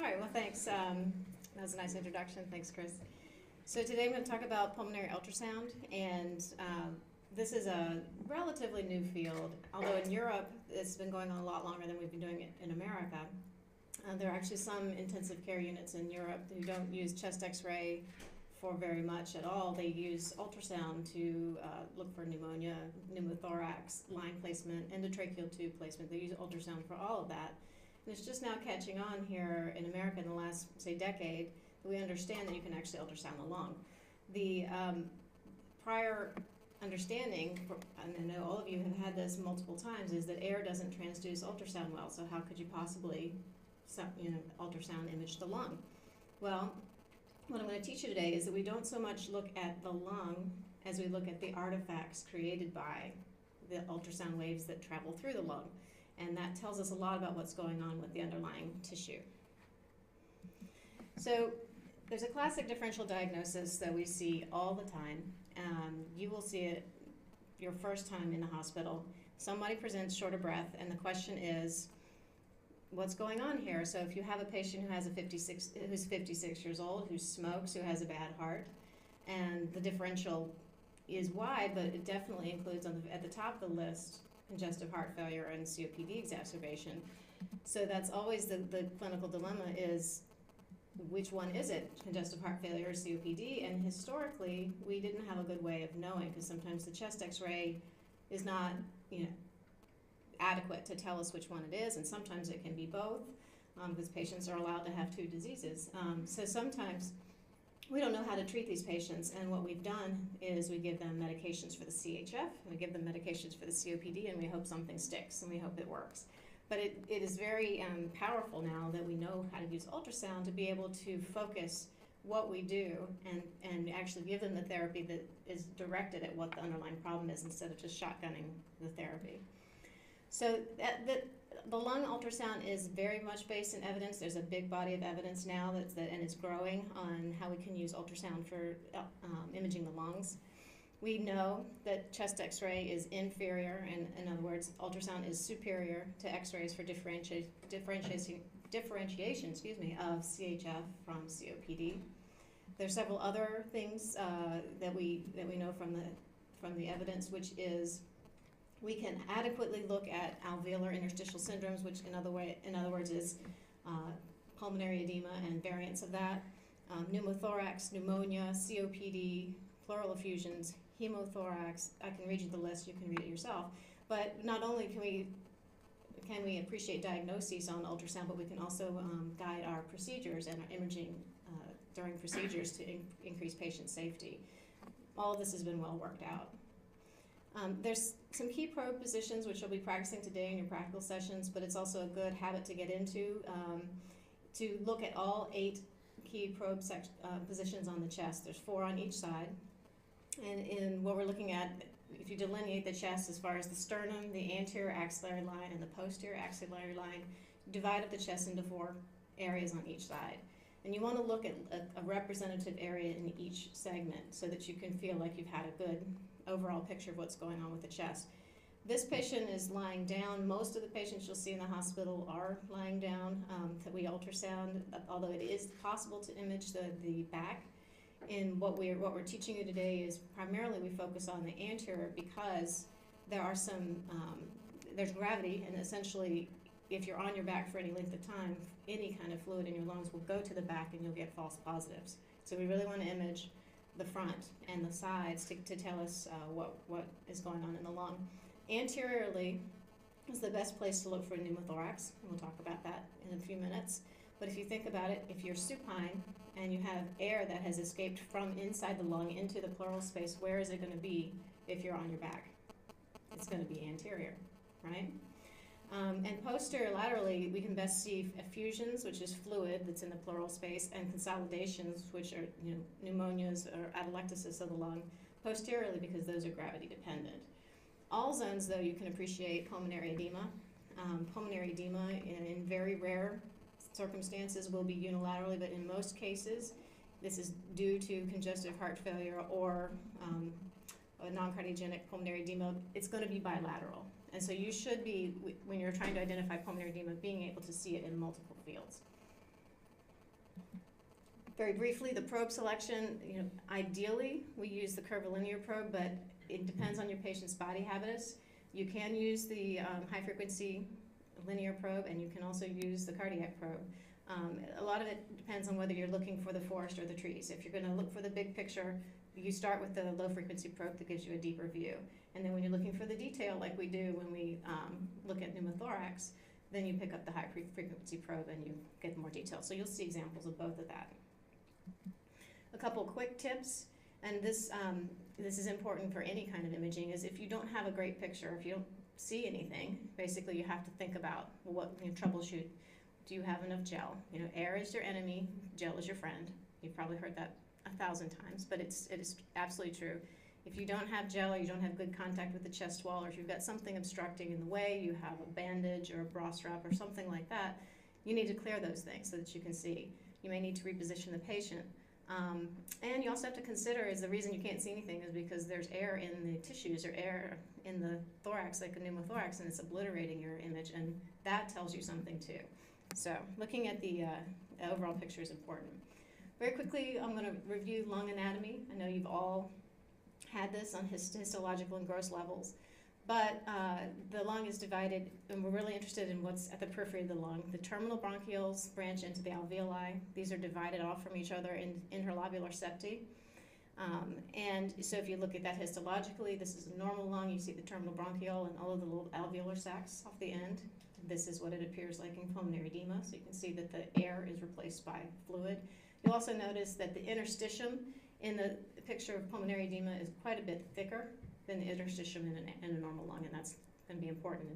All right, well, thanks. That was a nice introduction. Thanks, Chris. So today I'm going to talk about pulmonary ultrasound, and this is a relatively new field, although in Europe it's been going on a lot longer than we've been doing it in America. There are actually some intensive care units in Europe who don't use chest x-ray for very much at all. They use ultrasound to look for pneumonia, pneumothorax, line placement, endotracheal tube placement. They use ultrasound for all of that. And it's just now catching on here in America in the last, say, decade, that we understand that you can actually ultrasound the lung. The prior understanding, and I know all of you have had this multiple times, is that air doesn't transduce ultrasound well, so how could you possibly ultrasound image the lung? Well, what I'm going to teach you today is that we don't so much look at the lung as we look at the artifacts created by the ultrasound waves that travel through the lung. And that tells us a lot about what's going on with the underlying tissue. So there's a classic differential diagnosis that we see all the time. You will see it your first time in the hospital. Somebody presents short of breath, and the question is, what's going on here? So if you have a patient who has who's 56 years old, who smokes, who has a bad heart, and the differential is wide, but it definitely includes at the top of the list congestive heart failure and COPD exacerbation. So that's always the clinical dilemma is, which one is it, congestive heart failure or COPD? And historically, we didn't have a good way of knowing, because sometimes the chest x-ray is not, adequate to tell us which one it is, and sometimes it can be both, because patients are allowed to have two diseases. So sometimes we don't know how to treat these patients, and what we've done is we give them medications for the CHF, we give them medications for the COPD, and we hope something sticks, and we hope it works. But it is very powerful now that we know how to use ultrasound to be able to focus what we do and actually give them the therapy that is directed at what the underlying problem is, instead of just shotgunning the therapy. So the lung ultrasound is very much based in evidence. There's a big body of evidence now and it's growing on how we can use ultrasound for imaging the lungs. We know that chest x-ray is inferior, and in other words, ultrasound is superior to x-rays for differentiation of CHF from COPD. There's several other things that we know from the evidence, which is we can adequately look at alveolar interstitial syndromes, which in other words is pulmonary edema and variants of that, pneumothorax, pneumonia, COPD, pleural effusions, hemothorax. I can read you the list, you can read it yourself. But not only can we appreciate diagnoses on ultrasound, but we can also guide our procedures and our imaging during procedures to increase patient safety. All of this has been well worked out. There's some key probe positions which you'll be practicing today in your practical sessions, but it's also a good habit to get into to look at all 8 key probe positions on the chest. There's 4 on each side. And in what we're looking at, if you delineate the chest as far as the sternum, the anterior axillary line, and the posterior axillary line, divide up the chest into 4 areas on each side. And you want to look at a representative area in each segment so that you can feel like you've had a good overall picture of what's going on with the chest. This patient is lying down. Most of the patients you'll see in the hospital are lying down that we ultrasound, although it is possible to image the back. And what we're teaching you today is primarily we focus on the anterior, because there are there's gravity, and essentially if you're on your back for any length of time, any kind of fluid in your lungs will go to the back and you'll get false positives. So we really want to image the front and the sides to tell us what is going on in the lung. Anteriorly is the best place to look for pneumothorax, and we'll talk about that in a few minutes. But if you think about it, if you're supine and you have air that has escaped from inside the lung into the pleural space, where is it going to be if you're on your back? It's going to be anterior, right? And posterior laterally, we can best see effusions, which is fluid that's in the pleural space, and consolidations, which are pneumonias or atelectasis of the lung, posteriorly, because those are gravity dependent. All zones, though, you can appreciate pulmonary edema. Pulmonary edema, in very rare circumstances, will be unilaterally, but in most cases, this is due to congestive heart failure or a non-cardiogenic pulmonary edema. It's going to be bilateral. And so you should be, when you're trying to identify pulmonary edema, being able to see it in multiple fields. Very briefly, the probe selection, ideally we use the curvilinear probe, but it depends on your patient's body habitus. You can use the high frequency linear probe, and you can also use the cardiac probe. A lot of it depends on whether you're looking for the forest or the trees. If you're going to look for the big picture, you start with the low frequency probe that gives you a deeper view. And then when you're looking for the detail, like we do when we look at pneumothorax, then you pick up the high frequency probe and you get more detail. So you'll see examples of both of that. A couple quick tips, and this is important for any kind of imaging, is if you don't have a great picture, if you don't see anything, basically you have to think about what troubleshoot. Do you have enough gel? Air is your enemy, gel is your friend. You've probably heard that 1,000 times, but it is absolutely true. If you don't have gel, or you don't have good contact with the chest wall, or if you've got something obstructing in the way, you have a bandage or a bra strap or something like that, you need to clear those things so that you can see. You may need to reposition the patient. And you also have to consider is the reason you can't see anything is because there's air in the tissues or air in the thorax, like a pneumothorax, and it's obliterating your image, and that tells you something too. So looking at the overall picture is important. Very quickly, I'm going to review lung anatomy. I know you've all had this on histological and gross levels, but the lung is divided, and we're really interested in what's at the periphery of the lung. The terminal bronchioles branch into the alveoli. These are divided off from each other in interlobular septi. And so if you look at that histologically, this is a normal lung. You see the terminal bronchiole and all of the little alveolar sacs off the end. This is what it appears like in pulmonary edema. So you can see that the air is replaced by fluid. You'll also notice that the interstitium in the picture of pulmonary edema is quite a bit thicker than the interstitium in a normal lung, and that's going to be important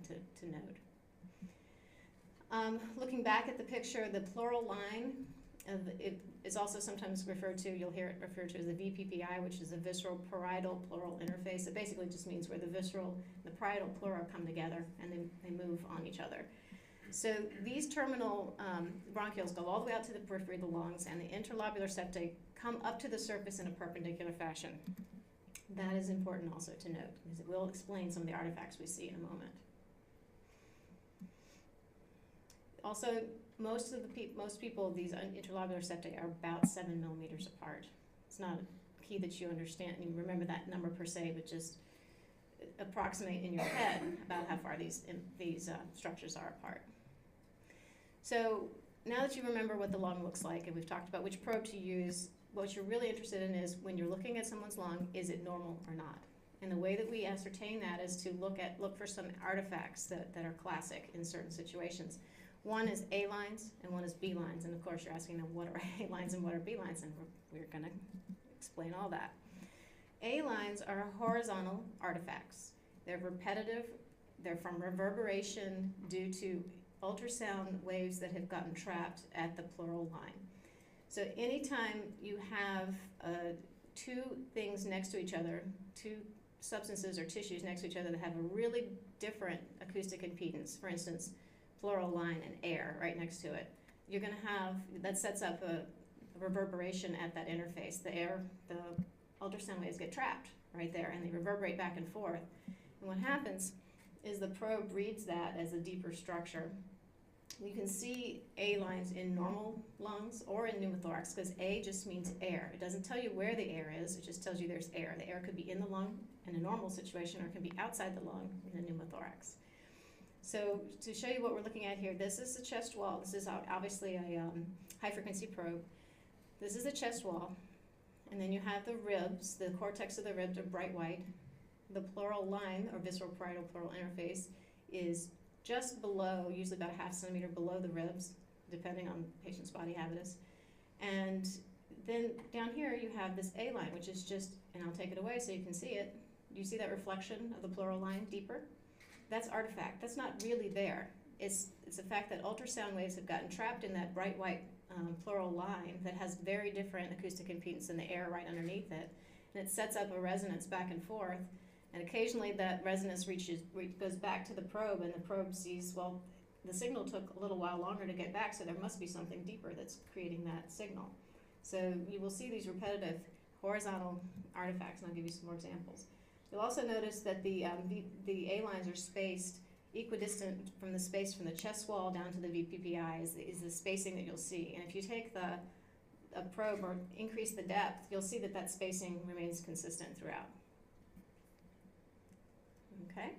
to note. Looking back at the picture, the pleural line it is also sometimes referred to, you'll hear it referred to as the VPPI, which is the visceral parietal pleural interface. It basically just means where the visceral and the parietal pleura come together and they move on each other. So these terminal bronchioles go all the way out to the periphery of the lungs, and the interlobular septae come up to the surface in a perpendicular fashion. That is important also to note, because it will explain some of the artifacts we see in a moment. Also, most people, these interlobular septae are about 7 millimeters apart. It's not a key that you understand, and you remember that number per se, but just approximate in your head about how far these structures are apart. So now that you remember what the lung looks like, and we've talked about which probe to use, what you're really interested in is when you're looking at someone's lung, is it normal or not? And the way that we ascertain that is to look for some artifacts that are classic in certain situations. One is A lines and one is B lines, and of course you're asking them what are A lines and what are B lines, and we're going to explain all that. A lines are horizontal artifacts. They're repetitive, they're from reverberation due to ultrasound waves that have gotten trapped at the pleural line. So anytime you have two things next to each other, two substances or tissues next to each other that have a really different acoustic impedance, for instance, pleural line and air right next to it, you're going to have, that sets up a reverberation at that interface. The ultrasound waves get trapped right there, and they reverberate back and forth. And what happens is the probe reads that as a deeper structure. You can see A lines in normal lungs or in pneumothorax, because A just means air. It doesn't tell you where the air is, it just tells you there's air. The air could be in the lung in a normal situation, or it can be outside the lung in a pneumothorax. So to show you what we're looking at here, this is the chest wall. This is obviously a high frequency probe. This is the chest wall. And then you have the ribs. The cortex of the ribs are bright white. The pleural line, or visceral parietal pleural interface, is just below, usually about a half centimeter below the ribs, depending on the patient's body habitus. And then down here you have this A line, which is just, and I'll take it away so you can see it. You see that reflection of the pleural line deeper? That's artifact. That's not really there. It's the fact that ultrasound waves have gotten trapped in that bright white pleural line that has very different acoustic impedance than the air right underneath it. And it sets up a resonance back and forth. And occasionally that resonance goes back to the probe, and the probe sees, well, the signal took a little while longer to get back, so there must be something deeper that's creating that signal. So you will see these repetitive horizontal artifacts, and I'll give you some more examples. You'll also notice that the A lines are spaced equidistant from the space from the chest wall down to the VPPI is the spacing that you'll see. And if you take the a probe or increase the depth, you'll see that that spacing remains consistent throughout. Okay.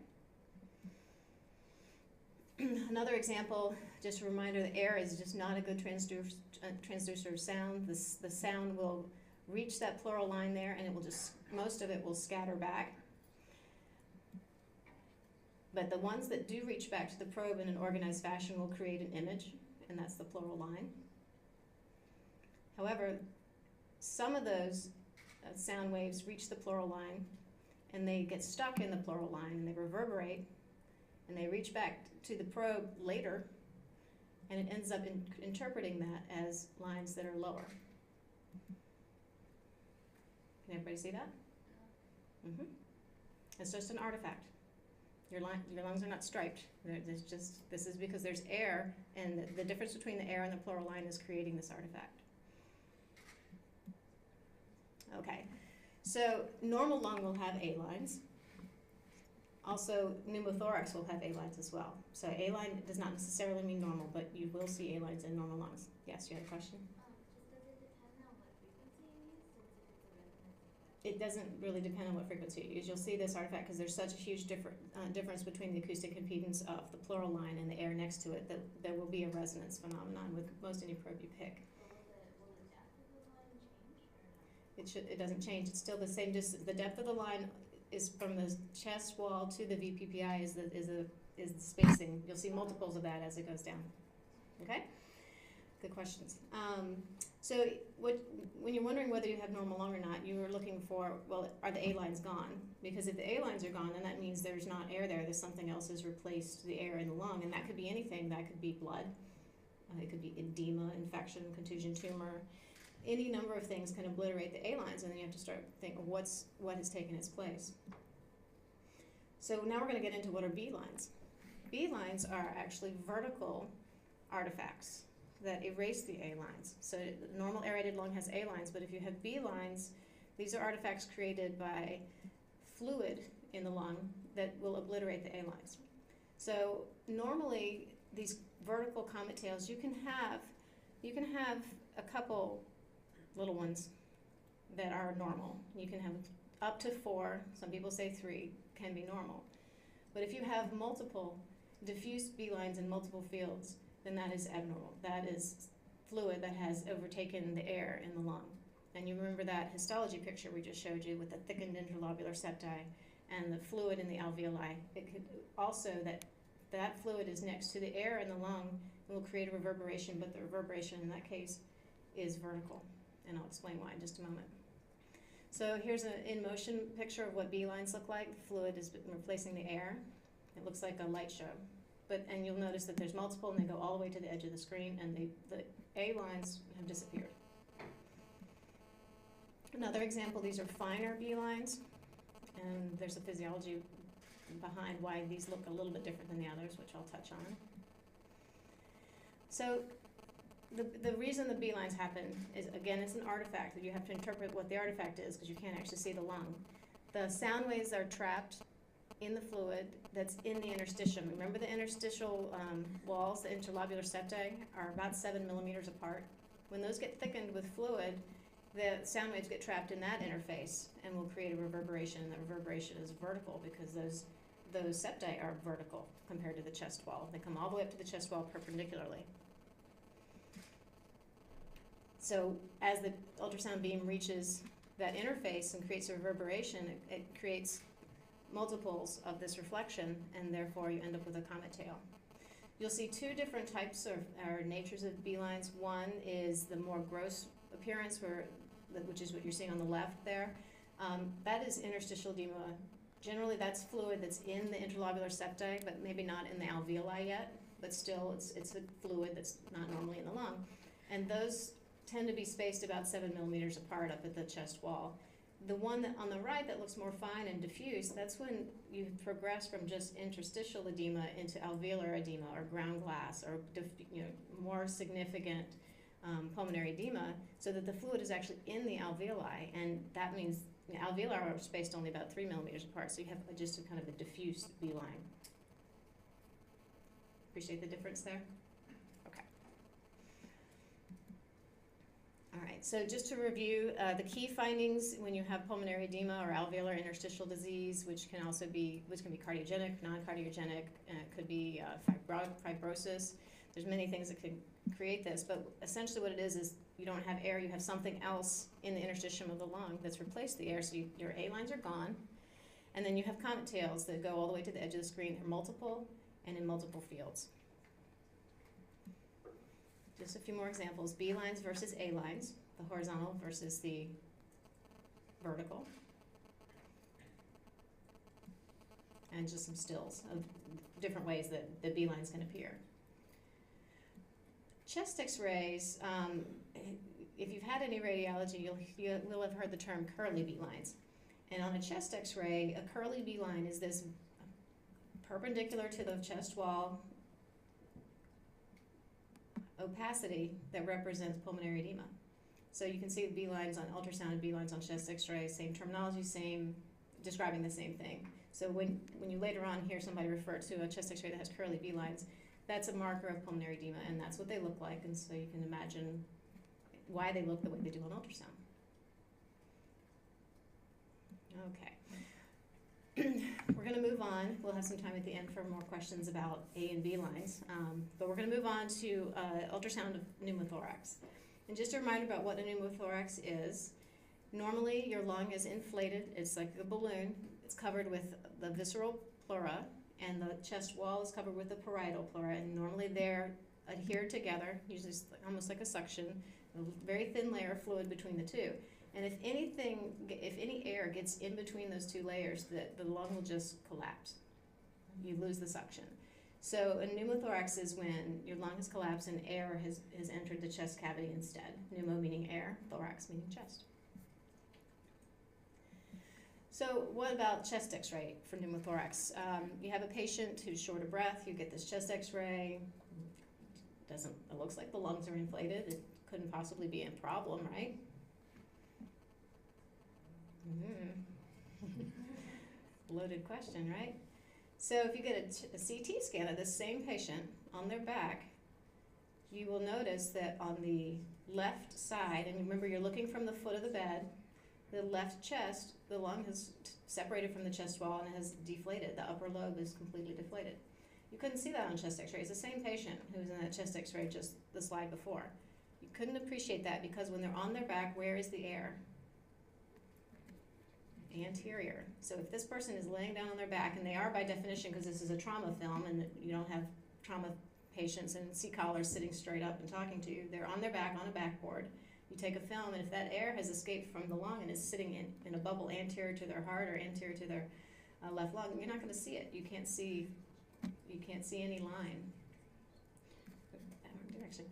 Another example, just a reminder, the air is just not a good transducer of sound. The sound will reach that pleural line there, and it will just, most of it will scatter back. But the ones that do reach back to the probe in an organized fashion will create an image, and that's the pleural line. However, some of those sound waves reach the pleural line, and they get stuck in the pleural line, and they reverberate, and they reach back to the probe later, and it ends up interpreting that as lines that are lower. Can everybody see that? Mm-hmm. It's just an artifact. Your lungs are not striped. This is because there's air, and the difference between the air and the pleural line is creating this artifact. Okay, so normal lung will have A lines. Also, pneumothorax will have A lines as well. So A line does not necessarily mean normal, but you will see A lines in normal lungs. Yes, you had a question? Just does it depend on what frequency you use, since if it's a resonance effect? It doesn't really depend on what frequency you use. You'll see this artifact because there's such a huge difference between the acoustic impedance of the pleural line and the air next to it that there will be a resonance phenomenon with most any probe you pick. Will the depth of the line change or not? It doesn't change. It's still the same distance. The depth of the line is from the chest wall to the VPPI is the spacing. You'll see multiples of that as it goes down. Okay? Good questions. So when you're wondering whether you have normal lung or not, you were looking for, well, are the A lines gone? Because if the A lines are gone, then that means there's not air there. There's something else has replaced the air in the lung, and that could be anything. That could be blood. It could be edema, infection, contusion, tumor. Any number of things can obliterate the A lines, and then you have to start thinking what has taken its place. So now we're going to get into what are B lines. B lines are actually vertical artifacts that erase the A lines. So the normal aerated lung has A lines, but if you have B lines, these are artifacts created by fluid in the lung that will obliterate the A lines. So normally these vertical comet tails, you can have a couple little ones that are normal. You can have up to 4, some people say 3, can be normal. But if you have multiple diffuse B lines in multiple fields, then that is abnormal. That is fluid that has overtaken the air in the lung. And you remember that histology picture we just showed you with the thickened interlobular septi and the fluid in the alveoli. It could also, that fluid is next to the air in the lung and will create a reverberation, but the reverberation in that case is vertical. And I'll explain why in just a moment. So here's an in-motion picture of what B lines look like. The fluid is replacing the air. It looks like a light show. And you'll notice that there's multiple, and they go all the way to the edge of the screen, and the A lines have disappeared. Another example, these are finer B lines, and there's a physiology behind why these look a little bit different than the others, which I'll touch on. So the reason the B lines happen is, again, it's an artifact that you have to interpret what the artifact is because you can't actually see the lung. The sound waves are trapped in the fluid that's in the interstitium. Remember the interstitial walls, the interlobular septae, are about 7 millimeters apart. When those get thickened with fluid, the sound waves get trapped in that interface and will create a reverberation, and the reverberation is vertical because those septae are vertical compared to the chest wall. They come all the way up to the chest wall perpendicularly. So as the ultrasound beam reaches that interface and creates a reverberation, it creates multiples of this reflection, and therefore you end up with a comet tail. You'll see 2 different types or natures of B lines. One is the more gross appearance, which is what you're seeing on the left there. That is interstitial edema. Generally, that's fluid that's in the interlobular septae, but maybe not in the alveoli yet, but still it's a fluid that's not normally in the lung. And those tend to be spaced about 7 millimeters apart up at the chest wall. The one that on the right that looks more fine and diffuse, that's when you progress from just interstitial edema into alveolar edema or ground glass or more significant pulmonary edema, so that the fluid is actually in the alveoli, and that means the alveoli are spaced only about 3 millimeters apart, so you have just a kind of a diffuse B line. Appreciate the difference there? Okay. All right, So just to review, the key findings when you have pulmonary edema or alveolar interstitial disease, which can be cardiogenic, non-cardiogenic, and it could be fibrosis. There's many things that could create this, but essentially what it is you don't have air, you have something else in the interstitium of the lung that's replaced the air, so your A lines are gone, and then you have comet tails that go all the way to the edge of the screen. They're multiple and in multiple fields. Just a few more examples. B lines versus A lines, the horizontal versus the vertical. And just some stills of different ways that the B lines can appear. Chest x-rays, if you've had any radiology, you'll have heard the term curly B lines. And on a chest x-ray, a curly B line is this perpendicular to the chest wall opacity that represents pulmonary edema. So you can see the B lines on ultrasound and B lines on chest x-ray, same terminology, describing the same thing. So when you later on hear somebody refer to a chest x-ray that has curly B lines, that's a marker of pulmonary edema, and that's what they look like, and so you can imagine why they look the way they do on ultrasound. Okay. We're going to move on. We'll have some time at the end for more questions about A and B lines, but we're going to move on to ultrasound of pneumothorax. And just a reminder about what a pneumothorax is. Normally, your lung is inflated. It's like a balloon. It's covered with the visceral pleura, and the chest wall is covered with the parietal pleura, and normally they're adhered together, usually almost like a suction, a very thin layer of fluid between the two. And if any air gets in between those two layers, the lung will just collapse. You lose the suction. So a pneumothorax is when your lung has collapsed and air has entered the chest cavity instead. Pneumo meaning air, thorax meaning chest. So what about chest x-ray for pneumothorax? You have a patient who's short of breath, you get this chest x-ray, it looks like the lungs are inflated, it couldn't possibly be a problem, right? Loaded question, right? So if you get a CT scan of this same patient on their back, you will notice that on the left side, and remember you're looking from the foot of the bed, the left chest, the lung has separated from the chest wall and has deflated. The upper lobe is completely deflated. You couldn't see that on chest x-ray. It's the same patient who was in that chest x-ray just the slide before. You couldn't appreciate that because when they're on their back, where is the air? Anterior. So if this person is laying down on their back, and they are by definition because this is a trauma film and you don't have trauma patients and C-collars sitting straight up and talking to you, they're on their back on a backboard. You take a film, and if that air has escaped from the lung and is sitting in a bubble anterior to their heart or anterior to their left lung, you're not going to see it. You can't see any line. Direction.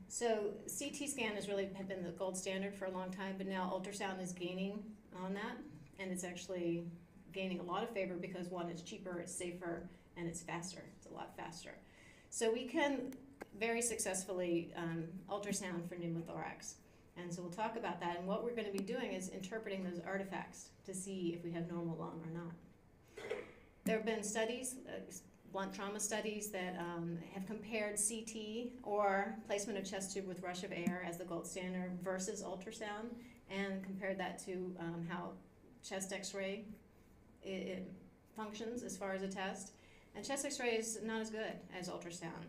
So CT scan has really been the gold standard for a long time, but now ultrasound is gaining on that, and it's actually gaining a lot of favor because one, it's cheaper, it's safer, and it's faster. It's a lot faster. So we can very successfully ultrasound for pneumothorax. And so we'll talk about that. And what we're going to be doing is interpreting those artifacts to see if we have normal lung or not. There have been studies, blunt trauma studies, that have compared CT or placement of chest tube with rush of air as the gold standard versus ultrasound, and compared that to how chest x-ray it functions as far as a test. And chest x-ray is not as good as ultrasound.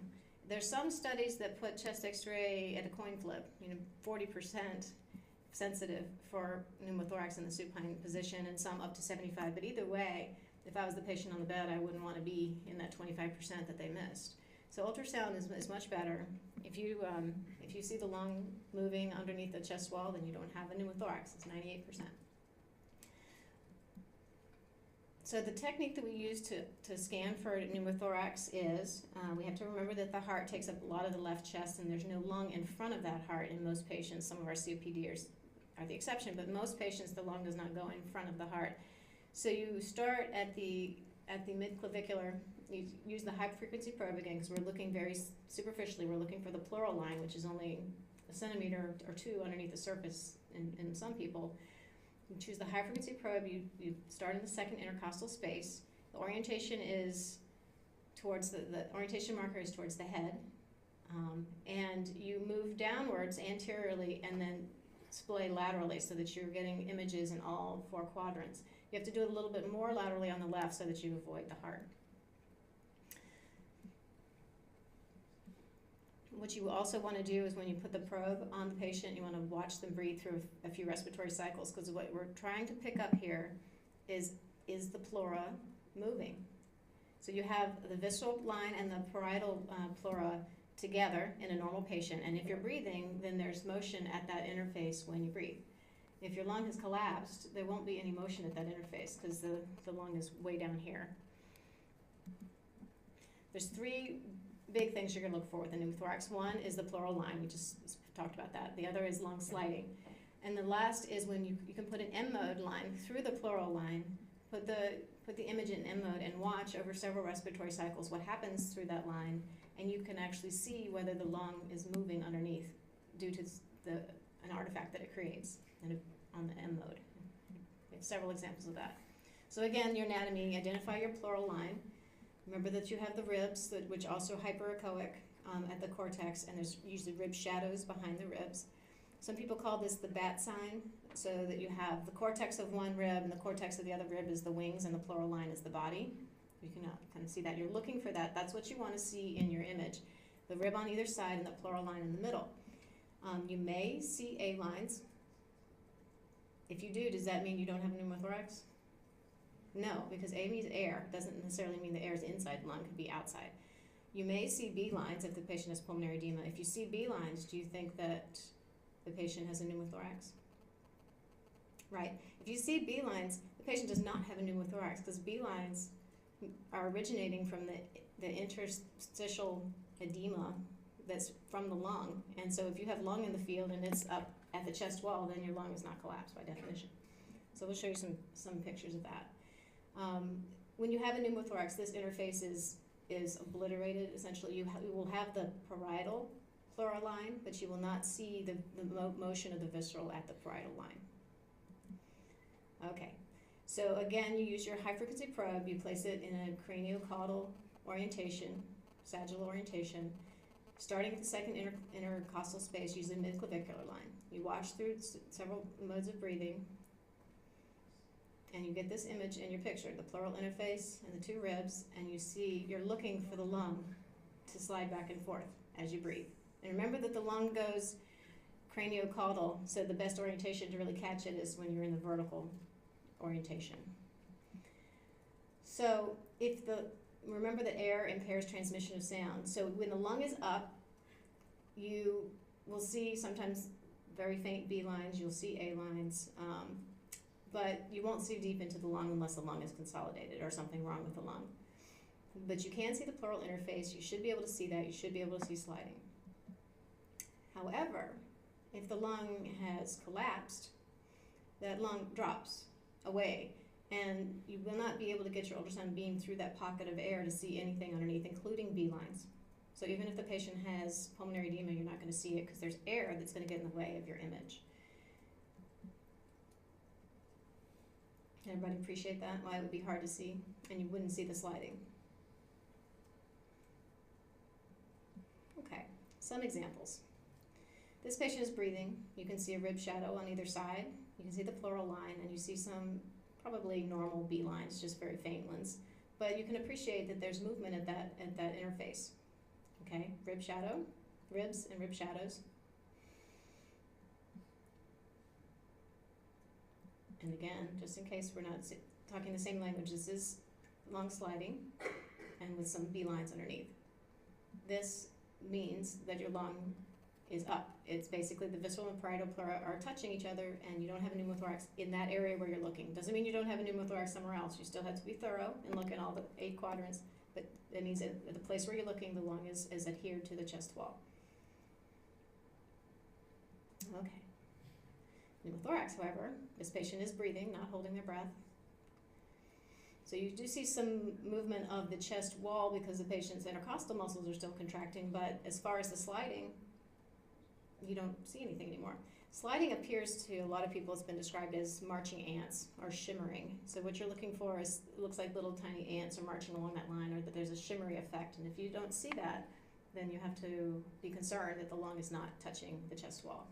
There's some studies that put chest x-ray at a coin flip, 40% sensitive for pneumothorax in the supine position, and some up to 75. But either way, if I was the patient on the bed, I wouldn't want to be in that 25% that they missed. So ultrasound is much better. If you see the lung moving underneath the chest wall, then you don't have a pneumothorax. It's 98%. So the technique that we use to scan for pneumothorax is, we have to remember that the heart takes up a lot of the left chest, and there's no lung in front of that heart in most patients. Some of our COPDers are the exception, but most patients, the lung does not go in front of the heart. So you start at the mid-clavicular, you use the high-frequency probe again, because we're looking very superficially, we're looking for the pleural line, which is only a centimeter or two underneath the surface in some people. You choose the high-frequency probe, you start in the second intercostal space. The orientation is towards the orientation marker is towards the head, and you move downwards anteriorly and then splay laterally so that you're getting images in all 4 quadrants. You have to do it a little bit more laterally on the left so that you avoid the heart. What you also want to do is when you put the probe on the patient, you want to watch them breathe through a few respiratory cycles, because what we're trying to pick up here is the pleura moving? So you have the visceral line and the parietal pleura together in a normal patient, and if you're breathing, then there's motion at that interface when you breathe. If your lung has collapsed, there won't be any motion at that interface because the lung is way down here. There's 3 big things you're going to look for with a pneumothorax. One is the pleural line. We just talked about that. The other is lung sliding. And the last is when you can put an M-mode line through the pleural line, put the image in M-mode and watch over several respiratory cycles what happens through that line, and you can actually see whether the lung is moving underneath due to an artifact that it creates on the M-mode. We have several examples of that. So again, your anatomy, identify your pleural line. Remember that you have the ribs, which also hyperechoic at the cortex, and there's usually rib shadows behind the ribs. Some people call this the bat sign, so that you have the cortex of one rib and the cortex of the other rib is the wings and the pleural line is the body. You can kind of see that. You're looking for that. That's what you want to see in your image. The rib on either side and the pleural line in the middle. You may see A lines. If you do, does that mean you don't have a pneumothorax? No, because A means air. Doesn't necessarily mean the air is inside the lung, could be outside. You may see B lines if the patient has pulmonary edema. If you see B lines, do you think that the patient has a pneumothorax? Right. If you see B lines, the patient does not have a pneumothorax because B lines are originating from the interstitial edema that's from the lung. And so if you have lung in the field and it's up at the chest wall, then your lung is not collapsed by definition. So we'll show you some pictures of that. When you have a pneumothorax, this interface is obliterated. Essentially, you will have the parietal pleural line, but you will not see the motion of the visceral at the parietal line. Okay, so again, you use your high-frequency probe. You place it in a craniocaudal orientation, sagittal orientation, starting at the second intercostal space, usually mid-clavicular line. You watch through several modes of breathing, and you get this image in your picture, the pleural interface and the 2 ribs, and you're looking for the lung to slide back and forth as you breathe. And remember that the lung goes craniocaudal, so the best orientation to really catch it is when you're in the vertical orientation. So remember that air impairs transmission of sound. So when the lung is up, you will see sometimes very faint B lines, you'll see A lines, but you won't see deep into the lung unless the lung is consolidated or something wrong with the lung. But you can see the pleural interface. You should be able to see that. You should be able to see sliding. However, if the lung has collapsed, that lung drops away, and you will not be able to get your ultrasound beam through that pocket of air to see anything underneath, including B lines. So even if the patient has pulmonary edema, you're not going to see it because there's air that's going to get in the way of your image. Can everybody appreciate that? Why it would be hard to see, and you wouldn't see the sliding. Okay, some examples. This patient is breathing. You can see a rib shadow on either side. You can see the pleural line, and you see some probably normal B lines, just very faint ones. But you can appreciate that there's movement at that interface. Okay, rib shadow, ribs and rib shadows. And again, just in case we're not talking the same language, this is lung sliding and with some B lines underneath. This means that your lung is up. It's basically the visceral and parietal pleura are touching each other, and you don't have a pneumothorax in that area where you're looking. Doesn't mean you don't have a pneumothorax somewhere else. You still have to be thorough and look in all the 8 quadrants, but that means at the place where you're looking, the lung is adhered to the chest wall. Okay. Pneumothorax, however, this patient is breathing, not holding their breath. So you do see some movement of the chest wall because the patient's intercostal muscles are still contracting, but as far as the sliding, you don't see anything anymore. Sliding appears to a lot of people, it's been described as marching ants or shimmering. So what you're looking for is, it looks like little tiny ants are marching along that line, or that there's a shimmery effect. And if you don't see that, then you have to be concerned that the lung is not touching the chest wall.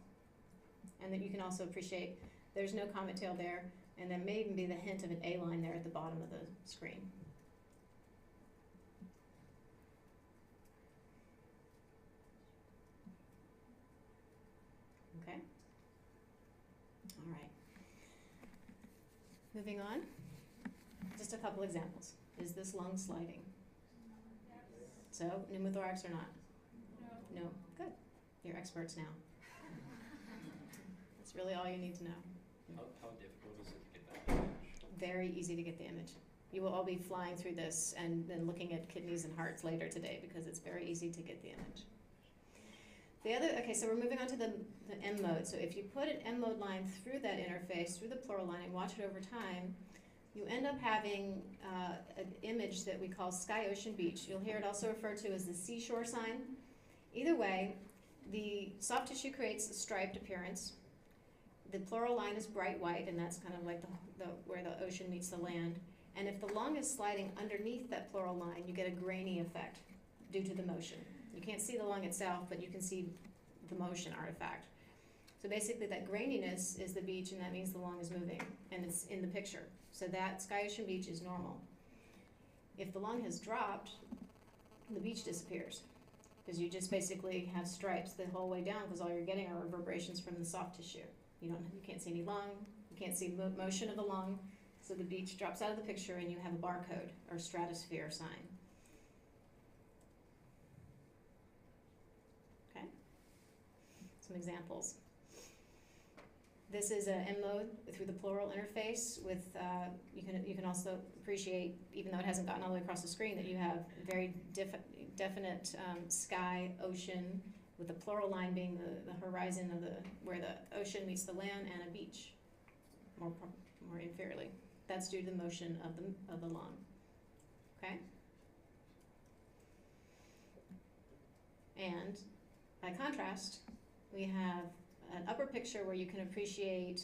And that you can also appreciate there's no comet tail there, and there may even be the hint of an A line there at the bottom of the screen. Okay? All right. Moving on. Just a couple examples. Is this lung sliding? So, pneumothorax or not? No. No. Good. You're experts now. That's really all you need to know. How difficult is it to get that image? Very easy to get the image. You will all be flying through this and then looking at kidneys and hearts later today because it's very easy to get the image. Okay, so we're moving on to the M mode. So if you put an M mode line through that interface, through the pleural line, and watch it over time, you end up having an image that we call Sky Ocean Beach. You'll hear it also referred to as the seashore sign. Either way, the soft tissue creates a striped appearance. The pleural line is bright white, and that's kind of like where the ocean meets the land. And if the lung is sliding underneath that pleural line, you get a grainy effect due to the motion. You can't see the lung itself, but you can see the motion artifact. So basically that graininess is the beach, and that means the lung is moving, and it's in the picture. So that Sky Ocean Beach is normal. If the lung has dropped, the beach disappears, because you just basically have stripes the whole way down, because all you're getting are reverberations from the soft tissue. You can't see any lung, you can't see motion of the lung, so the beach drops out of the picture and you have a barcode or stratosphere sign. Okay, some examples. This is an M mode through the pleural interface with, you can also appreciate, even though it hasn't gotten all the way across the screen, that you have very definite sky, ocean, with the pleural line being the horizon of where the ocean meets the land, and a beach, more inferiorly. That's due to the motion of the lung. Okay? And by contrast, we have an upper picture where you can appreciate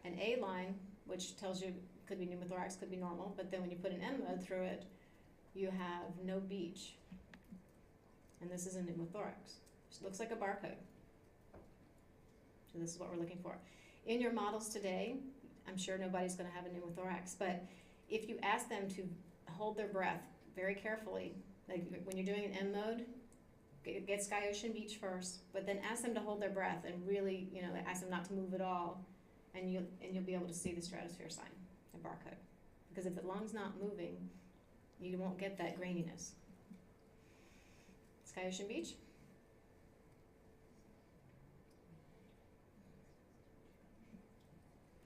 an A line, which tells you could be pneumothorax, could be normal, but then when you put an M mode through it, you have no beach. And this is a pneumothorax. It looks like a barcode. So this is what we're looking for. In your models today, I'm sure nobody's going to have a pneumothorax, but if you ask them to hold their breath very carefully, like when you're doing an M mode, get Sky Ocean Beach first, but then ask them to hold their breath and really, ask them not to move at all, and you'll be able to see the stratosphere sign, the barcode. Because if the lung's not moving, you won't get that graininess. Sky Ocean Beach.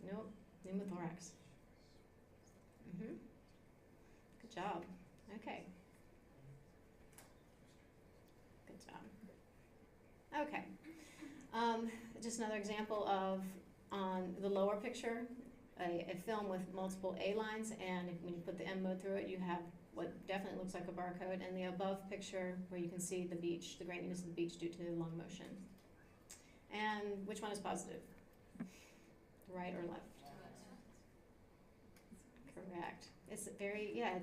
Nope, pneumothorax. Good job. Okay. Good job. Okay. Just another example of, on the lower picture, a film with multiple A lines, and when you put the M mode through it, you have what definitely looks like a barcode, and the above picture where you can see the beach, the graininess of the beach due to lung motion. And which one is positive? Right or left? Correct. It's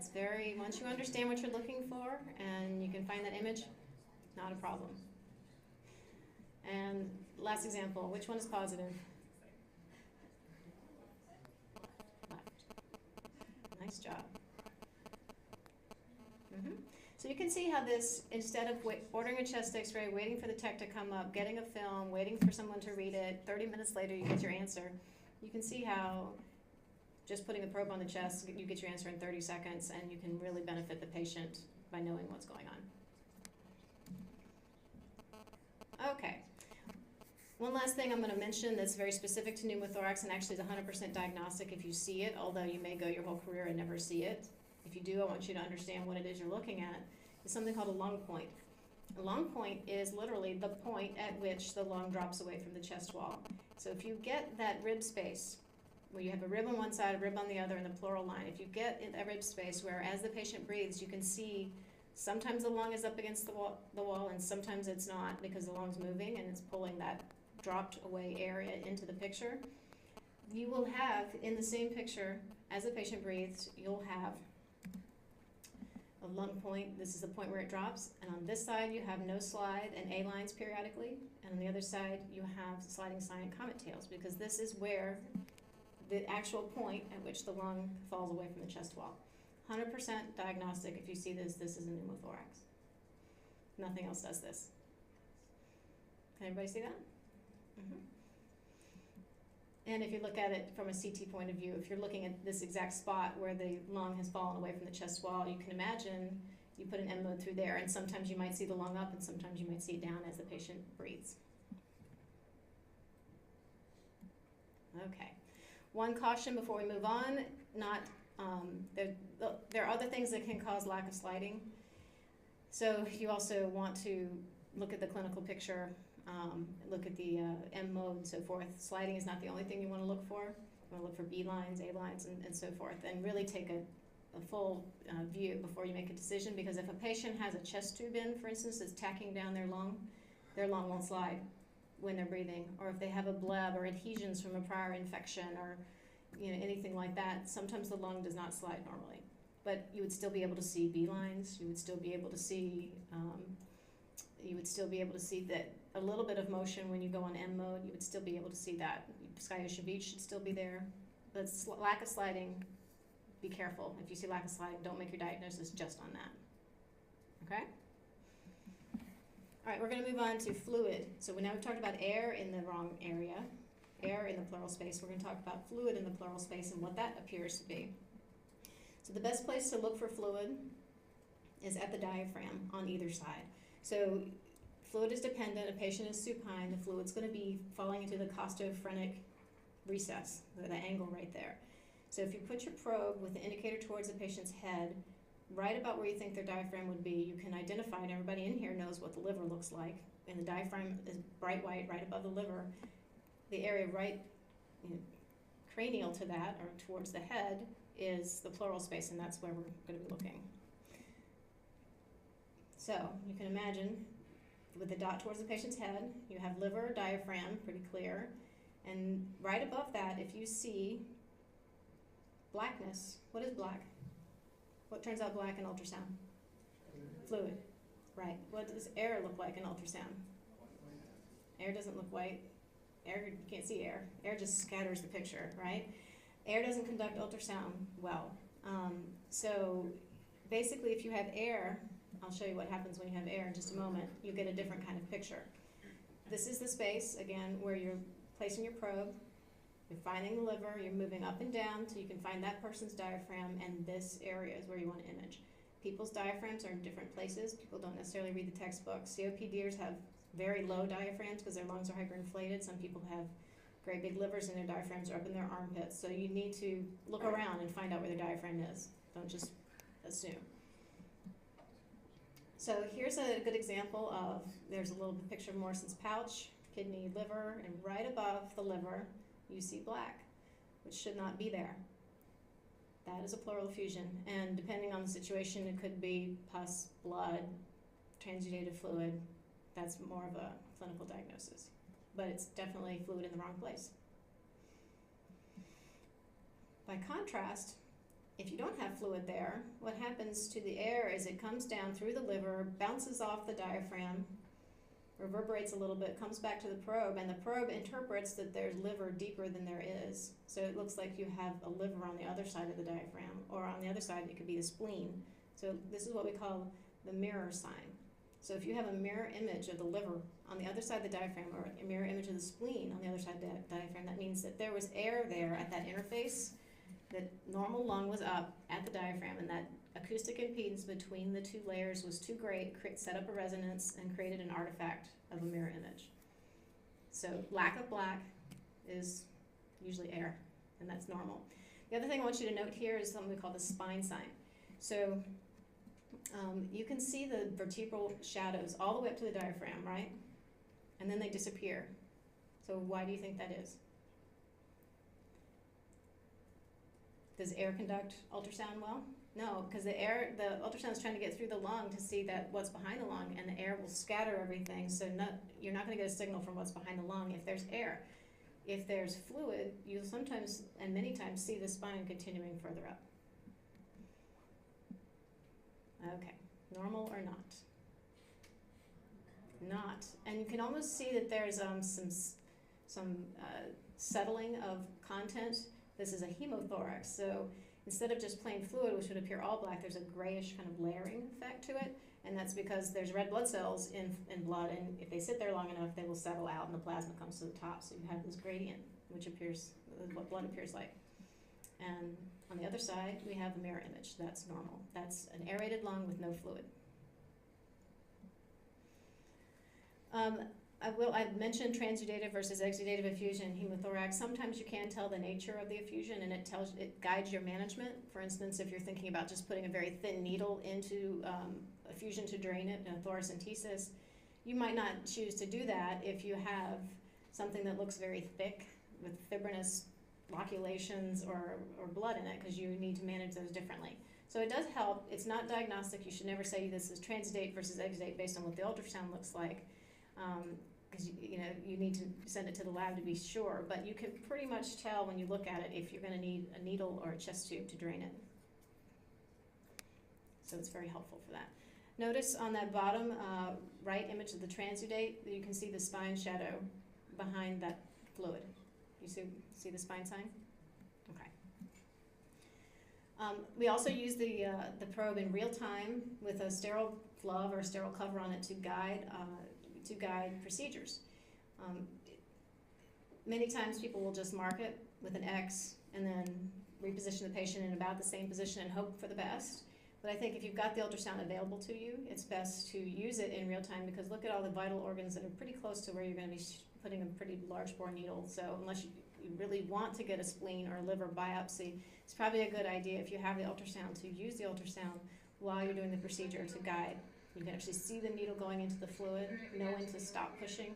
very, once you understand what you're looking for and you can find that image, not a problem. And last example, which one is positive? Left. Nice job. So you can see how this, instead of ordering a chest x-ray, waiting for the tech to come up, getting a film, waiting for someone to read it, 30 minutes later you get your answer. You can see how just putting the probe on the chest, you get your answer in 30 seconds, and you can really benefit the patient by knowing what's going on. Okay. One last thing I'm going to mention that's very specific to pneumothorax, and actually is 100% diagnostic if you see it, although you may go your whole career and never see it. If you do, I want you to understand what it is you're looking at. It's something called a lung point. A lung point is literally the point at which the lung drops away from the chest wall. So if you get that rib space, where you have a rib on one side, a rib on the other, and the pleural line, if you get that rib space where as the patient breathes, you can see sometimes the lung is up against the wall, and sometimes it's not because the lung's moving and it's pulling that dropped away area into the picture. You will have, in the same picture, as the patient breathes, you'll have a lung point. This is the point where it drops. And on this side, you have no slide and A lines periodically. And on the other side, you have sliding sign and comet tails, because this is where the actual point at which the lung falls away from the chest wall. 100% diagnostic. If you see this, this is a pneumothorax. Nothing else does this. Can everybody see that? Mm-hmm. And if you look at it from a CT point of view, if you're looking at this exact spot where the lung has fallen away from the chest wall, you can imagine you put an M mode through there, and sometimes you might see the lung up and sometimes you might see it down as the patient breathes. Okay. One caution before we move on, there are other things that can cause lack of sliding. So you also want to look at the clinical picture, look at the M mode and so forth. Sliding is not the only thing you want to look for. You want to look for B lines, A lines, and so forth, and really take a full view before you make a decision, because if a patient has a chest tube in, for instance, that's tacking down their lung won't slide when they're breathing. Or if they have a bleb or adhesions from a prior infection or anything like that, sometimes the lung does not slide normally. But you would still be able to see B lines, you would still be able to see that a little bit of motion when you go on M mode, you would still be able to see that. Sciatica beach should still be there. But lack of sliding, be careful. If you see lack of sliding, don't make your diagnosis just on that. Okay? All right, we're going to move on to fluid. So now we've talked about air in the wrong area, air in the pleural space. We're going to talk about fluid in the pleural space and what that appears to be. So the best place to look for fluid is at the diaphragm on either side. So fluid is dependent. A patient is supine. The fluid's going to be falling into the costophrenic recess, the angle right there. So if you put your probe with the indicator towards the patient's head, right about where you think their diaphragm would be, you can identify, and everybody in here knows what the liver looks like, and the diaphragm is bright white right above the liver. The area right cranial to that, or towards the head, is the pleural space, and that's where we're going to be looking. So you can imagine with the dot towards the patient's head, you have liver, diaphragm, pretty clear, and right above that, if you see blackness, what is black? What turns out black in ultrasound? Fluid, right. What does air look like in ultrasound? Air doesn't look white. Air, you can't see air. Air just scatters the picture, right? Air doesn't conduct ultrasound well. So basically if you have air, I'll show you what happens when you have air in just a moment, you get a different kind of picture. This is the space, again, where you're placing your probe. You're finding the liver, you're moving up and down so you can find that person's diaphragm, and this area is where you want to image. People's diaphragms are in different places. People don't necessarily read the textbooks. COPDers have very low diaphragms because their lungs are hyperinflated. Some people have great big livers and their diaphragms are up in their armpits. So you need to look around and find out where their diaphragm is. Don't just assume. So here's a good example of, there's a little picture of Morrison's pouch, kidney, liver, and right above the liver, you see black, which should not be there. That is a pleural effusion, and depending on the situation, it could be pus, blood, transudated fluid. That's more of a clinical diagnosis, but it's definitely fluid in the wrong place. By contrast, if you don't have fluid there, what happens to the air is it comes down through the liver, bounces off the diaphragm, reverberates a little bit, comes back to the probe, and the probe interprets that there's liver deeper than there is. So it looks like you have a liver on the other side of the diaphragm, or on the other side it could be the spleen. So this is what we call the mirror sign. So if you have a mirror image of the liver on the other side of the diaphragm, or a mirror image of the spleen on the other side of the diaphragm, that means that there was air there at that interface, that normal lung was up at the diaphragm, and that acoustic impedance between the two layers was too great, set up a resonance, and created an artifact of a mirror image. So lack of black is usually air, and that's normal. The other thing I want you to note here is something we call the spine sign. So you can see the vertebral shadows all the way up to the diaphragm, right? And then they disappear. So why do you think that is? Does air conduct ultrasound well? No, because the ultrasound is trying to get through the lung to see that what's behind the lung, and the air will scatter everything, so you're not going to get a signal from what's behind the lung if there's air. If there's fluid, you'll sometimes, and many times, see the spine continuing further up. Okay, normal or not? Not, and you can almost see that there's some settling of content. This is a hemothorax, so instead of just plain fluid, which would appear all black, there's a grayish kind of layering effect to it, and that's because there's red blood cells in blood, and if they sit there long enough, they will settle out, and the plasma comes to the top, so you have this gradient, which appears what blood appears like. And on the other side, we have a mirror image. That's normal. That's an aerated lung with no fluid. I've mentioned transudative versus exudative effusion in hemothorax. Sometimes you can tell the nature of the effusion, and it guides your management. For instance, if you're thinking about just putting a very thin needle into effusion to drain it, thoracentesis, you might not choose to do that if you have something that looks very thick with fibrinous loculations or blood in it, because you need to manage those differently. So it does help. It's not diagnostic. You should never say this is transudate versus exudate based on what the ultrasound looks like, because you need to send it to the lab to be sure. But you can pretty much tell when you look at it if you're going to need a needle or a chest tube to drain it. So it's very helpful for that. Notice on that bottom right image of the transudate, you can see the spine shadow behind that fluid. You see the spine sign? Okay. We also use the probe in real time with a sterile glove or a sterile cover on it to guide procedures. Many times people will just mark it with an X and then reposition the patient in about the same position and hope for the best. But I think if you've got the ultrasound available to you, it's best to use it in real time, because look at all the vital organs that are pretty close to where you're going to be putting a pretty large bore needle. So unless you really want to get a spleen or a liver biopsy, it's probably a good idea if you have the ultrasound to use the ultrasound while you're doing the procedure to guide. You can actually see the needle going into the fluid, know when to stop pushing.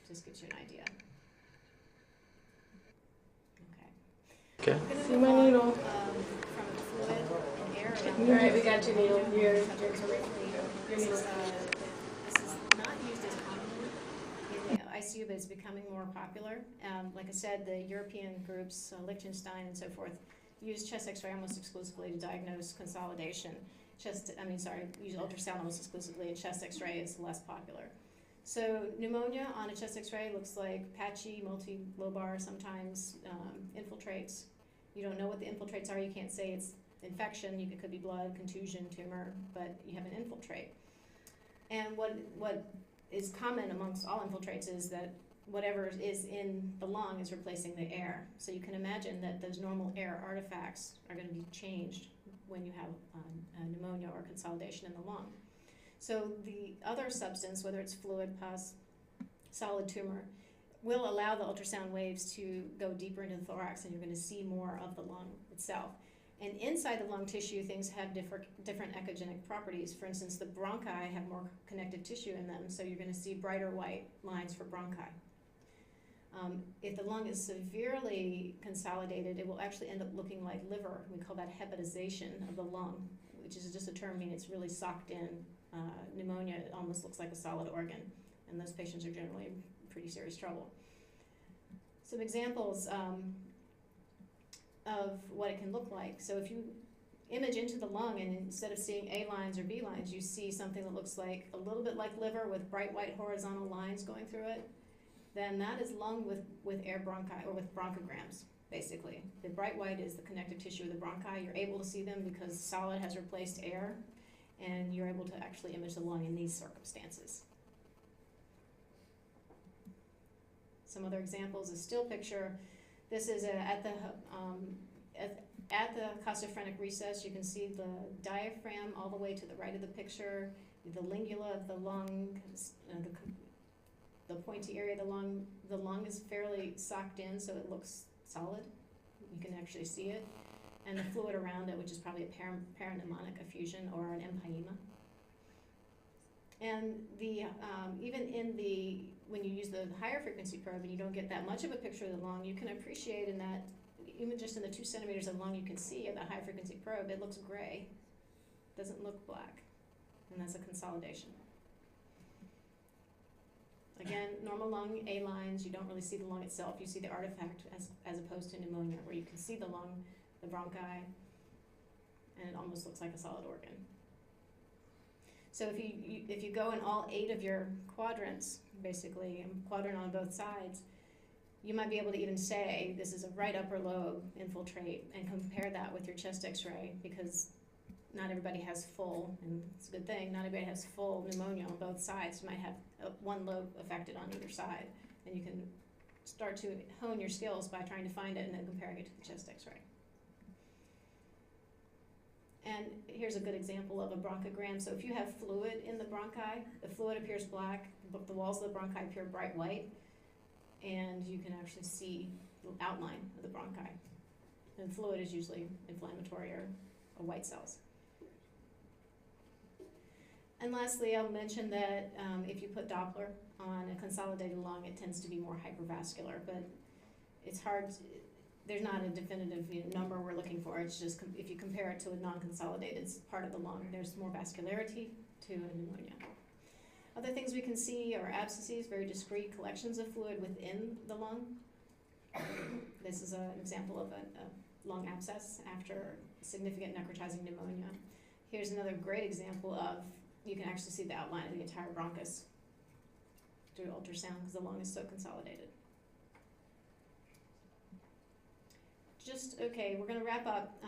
Just gives you an idea. Okay. Okay. I'm going to See move my on, needle. from fluid and air. All right, we got your needle. Your This needle. is not used as commonly in the ICU, but it's becoming more popular. Like I said, the European groups, Liechtenstein and so forth, use chest X-ray almost exclusively to diagnose consolidation. Use ultrasound almost exclusively, and chest X-ray is less popular. So pneumonia on a chest X-ray looks like patchy, multilobar, sometimes infiltrates. You don't know what the infiltrates are. You can't say it's infection. It could be blood, contusion, tumor, but you have an infiltrate. And what is common amongst all infiltrates is that whatever is in the lung is replacing the air. So you can imagine that those normal air artifacts are going to be changed when you have pneumonia or consolidation in the lung. So the other substance, whether it's fluid, pus, solid tumor, will allow the ultrasound waves to go deeper into the thorax, and you're going to see more of the lung itself. And inside the lung tissue, things have different echogenic properties. For instance, the bronchi have more connective tissue in them, so you're going to see brighter white lines for bronchi. If the lung is severely consolidated, it will actually end up looking like liver. We call that hepatization of the lung, which is just a term meaning it's really socked in. Pneumonia, it almost looks like a solid organ, and those patients are generally in pretty serious trouble. Some examples of what it can look like. So if you image into the lung, and instead of seeing A lines or B lines, you see something that looks like a little bit like liver with bright white horizontal lines going through it, then that is lung with air bronchi, or with bronchograms, basically. The bright white is the connective tissue of the bronchi. You're able to see them because solid has replaced air, and you're able to actually image the lung in these circumstances. Some other examples, a still picture. This is at the costophrenic recess. You can see the diaphragm all the way to the right of the picture, the lingula of the lung, the pointy area of the lung. The lung is fairly socked in, so it looks solid. You can actually see it. And the fluid around it, which is probably a parapneumonic effusion or an empyema. And when you use the higher frequency probe and you don't get that much of a picture of the lung, you can appreciate in that, even just in the 2 centimeters of lung you can see of the high frequency probe, it looks gray. It doesn't look black. And that's a consolidation. Again, normal lung, A lines, you don't really see the lung itself. You see the artifact as opposed to pneumonia, where you can see the lung, the bronchi, and it almost looks like a solid organ. So if you go in all 8 of your quadrants, basically, quadrant on both sides, you might be able to even say this is a right upper lobe infiltrate and compare that with your chest x-ray, because not everybody has full, and it's a good thing, not everybody has full pneumonia on both sides. You might have one lobe affected on either side, and you can start to hone your skills by trying to find it and then comparing it to the chest x-ray. And here's a good example of a bronchogram. So if you have fluid in the bronchi, the fluid appears black, but the walls of the bronchi appear bright white, and you can actually see the outline of the bronchi. And fluid is usually inflammatory or white cells. And lastly, I'll mention that if you put Doppler on a consolidated lung, it tends to be more hypervascular, but it's hard. There's not a definitive number we're looking for. It's just if you compare it to a non-consolidated part of the lung, there's more vascularity to a pneumonia. Other things we can see are abscesses, very discrete collections of fluid within the lung. This is an example of a lung abscess after significant necrotizing pneumonia. Here's another great example of, you can actually see the outline of the entire bronchus through ultrasound because the lung is so consolidated. Okay, we're going to wrap up.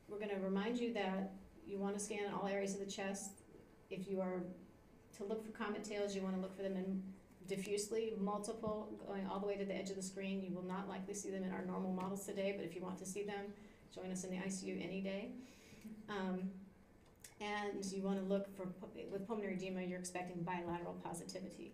We're going to remind you that you want to scan all areas of the chest. If you are to look for comet tails, you want to look for them in diffusely, multiple, going all the way to the edge of the screen. You will not likely see them in our normal models today, but if you want to see them, join us in the ICU any day. And you want to look for, with pulmonary edema, you're expecting bilateral positivity.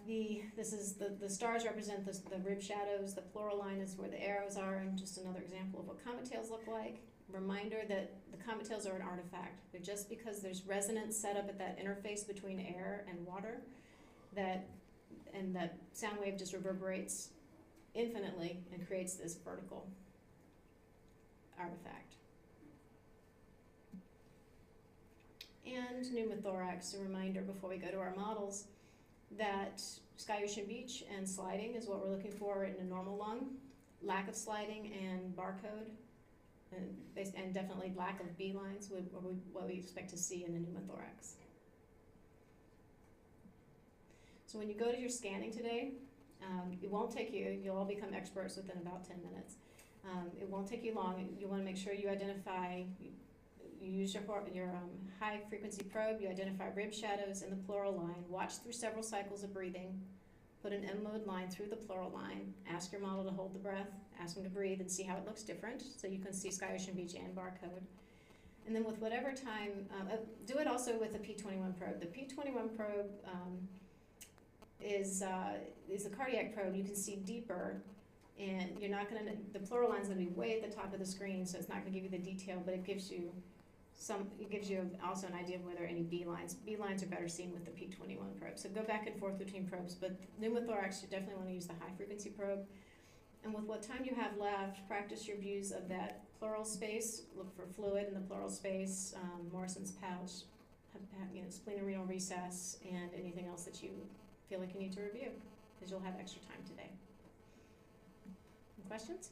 The stars represent the rib shadows. The pleural line is where the arrows are, and just another example of what comet tails look like. Reminder that the comet tails are an artifact. They're just because there's resonance set up at that interface between air and water, that sound wave just reverberates infinitely and creates this vertical artifact. And pneumothorax, a reminder before we go to our models, that sky ocean beach and sliding is what we're looking for in a normal lung. Lack of sliding and barcode, and definitely lack of B lines, what we expect to see in a pneumothorax. So when you go to your scanning today, it won't take you, you'll all become experts within about 10 minutes. It won't take you long. You want to make sure you identify, you use your high frequency probe, you identify rib shadows in the pleural line, watch through several cycles of breathing, put an M-mode line through the pleural line, ask your model to hold the breath, ask them to breathe and see how it looks different, so you can see sky ocean beach and barcode. And then with whatever time, do it also with the P21 probe. The P21 probe is a cardiac probe. You can see deeper, and you're not going to, the pleural line's going to be way at the top of the screen, so it's not going to give you the detail, but it gives you also an idea of whether any B lines are better seen with the P21 probe. So go back and forth between probes, but pneumothorax, you definitely want to use the high frequency probe. And with what time you have left, practice your views of that pleural space. Look for fluid in the pleural space, Morrison's pouch, splenorenal recess, and anything else that you feel like you need to review, because you'll have extra time today. Any questions?